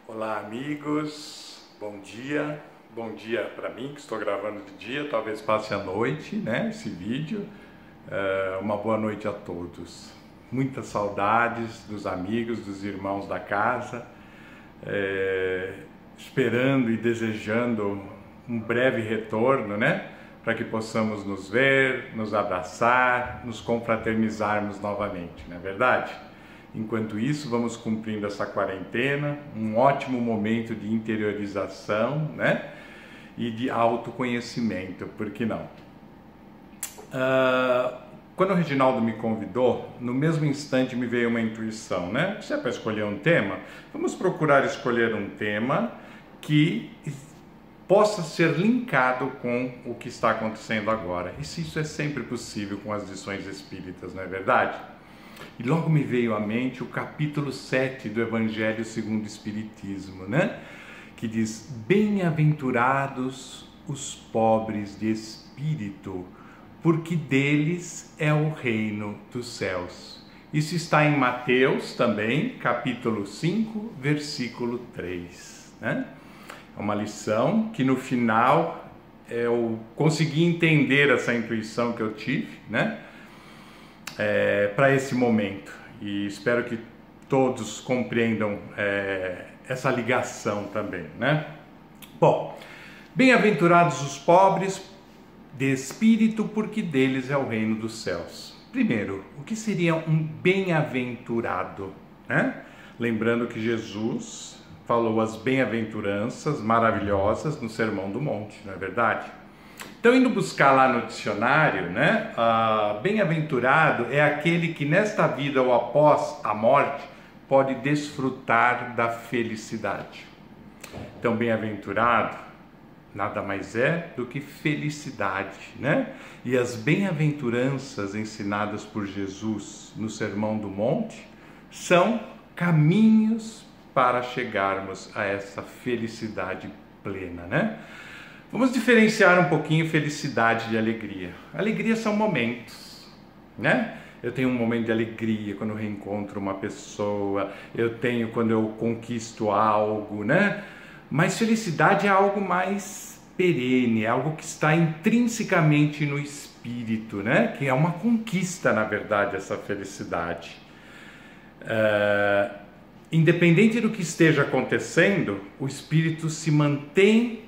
Olá, amigos, bom dia para mim que estou gravando de dia, talvez passe a noite, né, esse vídeo. Uma boa noite a todos. Muitas saudades dos amigos, dos irmãos da casa, esperando e desejando um breve retorno, né, para que possamos nos ver, nos abraçar, nos confraternizarmos novamente, não é verdade? Enquanto isso, vamos cumprindo essa quarentena, um ótimo momento de interiorização, né? E de autoconhecimento, por que não? Quando o Reginaldo me convidou, no mesmo instante me veio uma intuição, né? Se é para escolher um tema, vamos procurar escolher um tema que possa ser linkado com o que está acontecendo agora. E se isso é sempre possível com as lições espíritas, não é verdade? E logo me veio à mente o capítulo 7 do Evangelho segundo o Espiritismo, né? Que diz: bem-aventurados os pobres de espírito, porque deles é o reino dos céus. Isso está em Mateus também, capítulo 5, versículo 3, né? É uma lição que no final eu consegui entender essa intuição que eu tive, né? Para esse momento, e espero que todos compreendam essa ligação também, né? Bom, bem-aventurados os pobres de espírito, porque deles é o reino dos céus. Primeiro, o que seria um bem-aventurado, né? Lembrando que Jesus falou as bem-aventuranças maravilhosas no Sermão do Monte, não é verdade? Então, indo buscar lá no dicionário, né, bem-aventurado é aquele que nesta vida ou após a morte pode desfrutar da felicidade. Então, bem-aventurado nada mais é do que felicidade, né? E as bem-aventuranças ensinadas por Jesus no Sermão do Monte são caminhos para chegarmos a essa felicidade plena, né? Vamos diferenciar um pouquinho felicidade de alegria. Alegria são momentos, né? Eu tenho um momento de alegria quando eu reencontro uma pessoa, eu tenho quando eu conquisto algo, né? Mas felicidade é algo mais perene, é algo que está intrinsecamente no espírito, né? Que é uma conquista, na verdade, essa felicidade. Independente do que esteja acontecendo, o espírito se mantém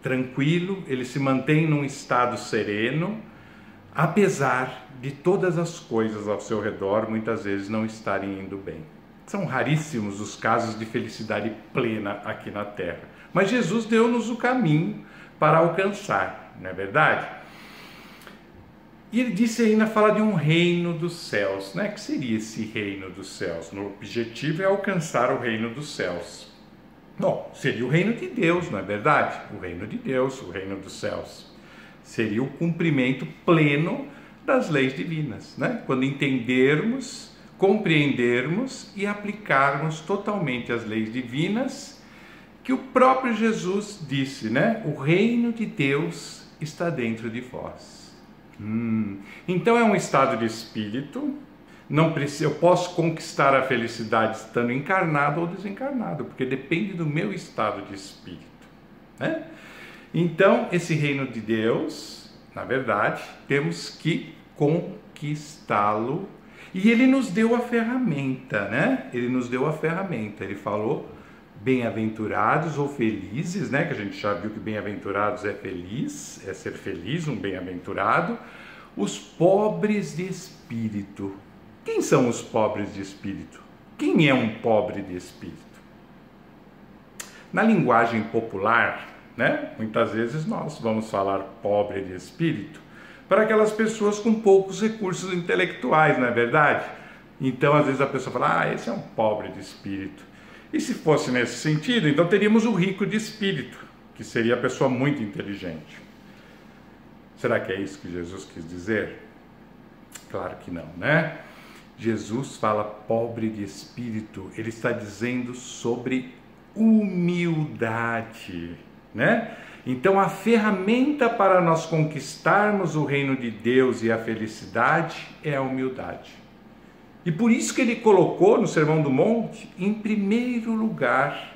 tranquilo, ele se mantém num estado sereno, apesar de todas as coisas ao seu redor muitas vezes não estarem indo bem. São raríssimos os casos de felicidade plena aqui na Terra, mas Jesus deu-nos o caminho para alcançar, não é verdade? E ele disse ainda, fala de um reino dos céus, né? Que seria esse reino dos céus? O objetivo é alcançar o reino dos céus. Bom, seria o reino de Deus, não é verdade? O reino de Deus, o reino dos céus. Seria o cumprimento pleno das leis divinas, né? Quando entendermos, compreendermos e aplicarmos totalmente as leis divinas que o próprio Jesus disse, né? O reino de Deus está dentro de vós. Então é um estado de espírito. Não preciso, eu posso conquistar a felicidade estando encarnado ou desencarnado, porque depende do meu estado de espírito, né? Então, esse reino de Deus, na verdade, temos que conquistá-lo, e ele nos deu a ferramenta, né? Ele nos deu a ferramenta, ele falou bem-aventurados ou felizes, né? Que a gente já viu que bem-aventurados é feliz, é ser feliz, um bem-aventurado, os pobres de espírito. Quem são os pobres de espírito? Quem é um pobre de espírito? Na linguagem popular, né, muitas vezes nós vamos falar pobre de espírito para aquelas pessoas com poucos recursos intelectuais, não é verdade? Então, às vezes a pessoa fala, esse é um pobre de espírito. E se fosse nesse sentido, então teríamos o rico de espírito, que seria a pessoa muito inteligente. Será que é isso que Jesus quis dizer? Claro que não, né? Jesus fala pobre de espírito, ele está dizendo sobre humildade, né? Então a ferramenta para nós conquistarmos o reino de Deus e a felicidade é a humildade. E por isso que ele colocou no Sermão do Monte, em primeiro lugar,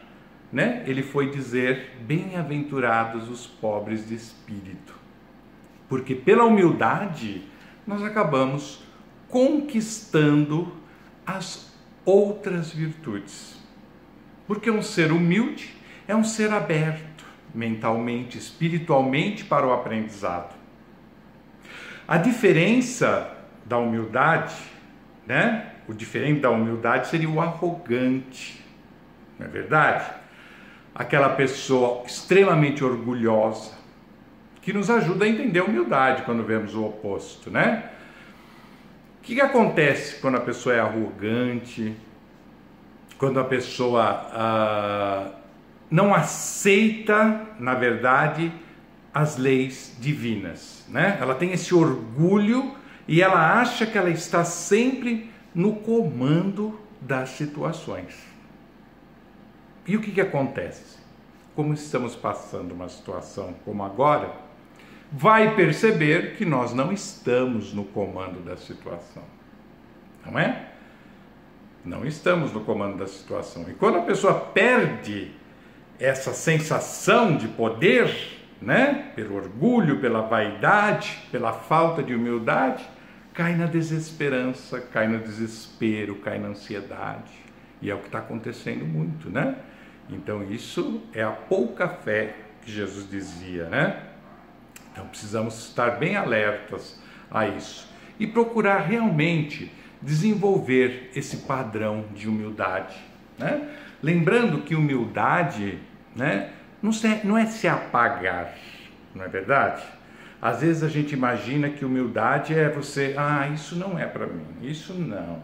né, ele foi dizer: bem-aventurados os pobres de espírito, porque pela humildade nós acabamos conquistando as outras virtudes. Porque um ser humilde é um ser aberto mentalmente, espiritualmente para o aprendizado. A diferença da humildade, né? O diferente da humildade seria o arrogante, não é verdade? Aquela pessoa extremamente orgulhosa, que nos ajuda a entender a humildade quando vemos o oposto, né? O que acontece quando a pessoa é arrogante, quando a pessoa não aceita, na verdade, as leis divinas, né? Ela tem esse orgulho e ela acha que ela está sempre no comando das situações. E o que acontece? Como estamos passando uma situação como agora, vai perceber que nós não estamos no comando da situação, não é? Não estamos no comando da situação. E quando a pessoa perde essa sensação de poder, né, pelo orgulho, pela vaidade, pela falta de humildade, cai na desesperança, cai no desespero, cai na ansiedade. E é o que está acontecendo muito, né? Então isso é a pouca fé que Jesus dizia, né? Então precisamos estar bem alertas a isso e procurar realmente desenvolver esse padrão de humildade, né? Lembrando que humildade, né, não é se apagar, não é verdade? Às vezes a gente imagina que humildade é você, isso não é para mim, isso não.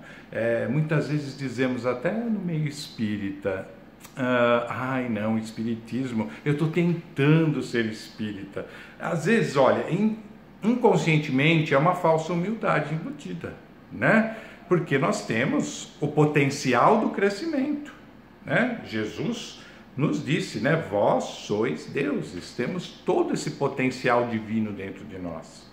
Muitas vezes dizemos até no meio espírita, não, espiritismo, eu estou tentando ser espírita. Às vezes, olha, inconscientemente é uma falsa humildade embutida, né? Porque nós temos o potencial do crescimento, né? Jesus nos disse, né? Vós sois deuses, temos todo esse potencial divino dentro de nós.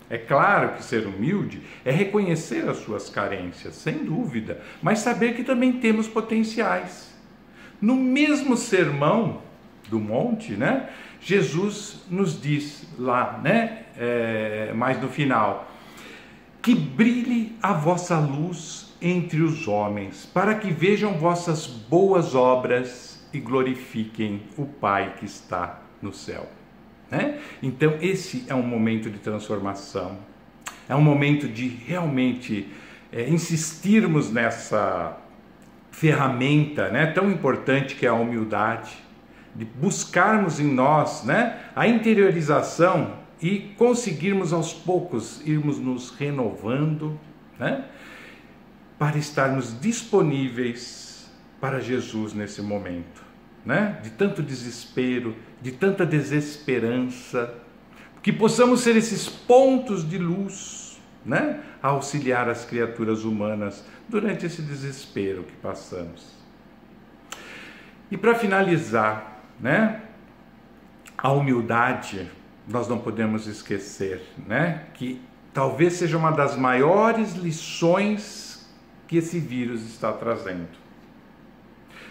É claro que ser humilde é reconhecer as suas carências, sem dúvida, mas saber que também temos potenciais. No mesmo sermão do monte, né? Jesus nos diz lá, né? Mais no final, que brilhe a vossa luz entre os homens, para que vejam vossas boas obras e glorifiquem o Pai que está no céu, né? Então esse é um momento de transformação, é um momento de realmente insistirmos nessa ferramenta, né, tão importante que é a humildade, de buscarmos em nós, né, a interiorização e conseguirmos aos poucos irmos nos renovando, né, para estarmos disponíveis para Jesus nesse momento, né, de tanto desespero, de tanta desesperança, que possamos ser esses pontos de luz, né, a auxiliar as criaturas humanas durante esse desespero que passamos. E para finalizar, né, a humildade, nós não podemos esquecer, né, que talvez seja uma das maiores lições que esse vírus está trazendo.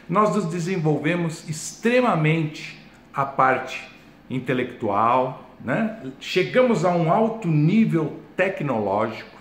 Nós nos desenvolvemos extremamente a parte intelectual, né? Chegamos a um alto nível tecnológico.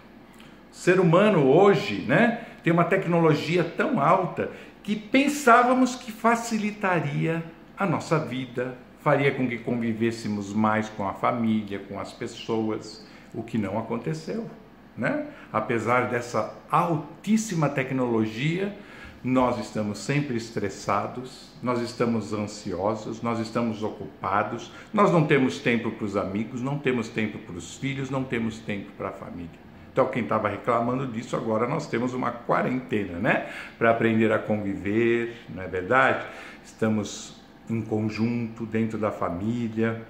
O ser humano hoje, né, tem uma tecnologia tão alta que pensávamos que facilitaria a nossa vida, faria com que convivêssemos mais com a família, com as pessoas, o que não aconteceu, né? Apesar dessa altíssima tecnologia, nós estamos sempre estressados, nós estamos ansiosos, nós estamos ocupados, nós não temos tempo para os amigos, não temos tempo para os filhos, não temos tempo para a família. Então, quem estava reclamando disso, agora nós temos uma quarentena, né? Para aprender a conviver, não é verdade? Estamos em conjunto, dentro da família,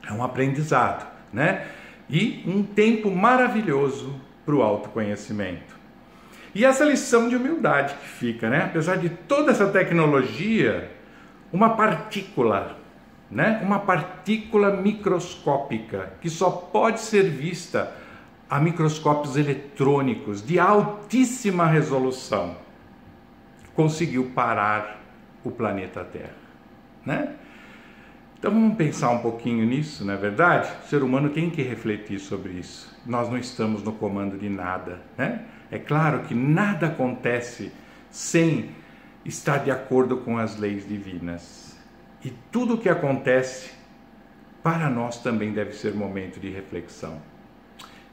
é um aprendizado, né? E um tempo maravilhoso para o autoconhecimento. E essa lição de humildade que fica, né? Apesar de toda essa tecnologia, uma partícula, né? Uma partícula microscópica que só pode ser vista a microscópios eletrônicos de altíssima resolução, conseguiu parar o planeta Terra. né? Então vamos pensar um pouquinho nisso, não é verdade? O ser humano tem que refletir sobre isso. Nós não estamos no comando de nada, né? É claro que nada acontece sem estar de acordo com as leis divinas. E tudo o que acontece para nós também deve ser momento de reflexão.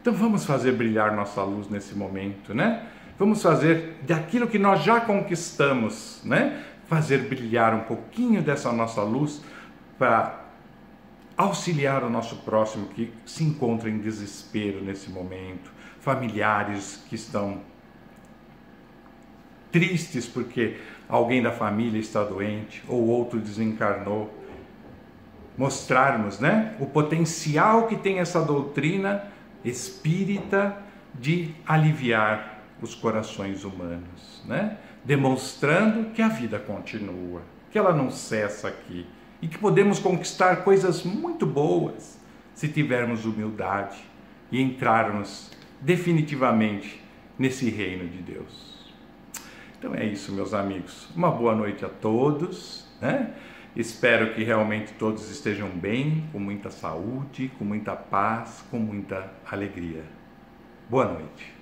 Então vamos fazer brilhar nossa luz nesse momento, né? Vamos fazer daquilo que nós já conquistamos, né? Fazer brilhar um pouquinho dessa nossa luz para auxiliar o nosso próximo que se encontra em desespero nesse momento, familiares que estão tristes porque alguém da família está doente ou outro desencarnou. Mostrarmos, né, o potencial que tem essa doutrina espírita de aliviar os corações humanos, né? Demonstrando que a vida continua, que ela não cessa aqui e que podemos conquistar coisas muito boas se tivermos humildade e entrarmos definitivamente nesse reino de Deus. Então é isso, meus amigos. Uma boa noite a todos, né? Espero que realmente todos estejam bem, com muita saúde, com muita paz, com muita alegria. Boa noite.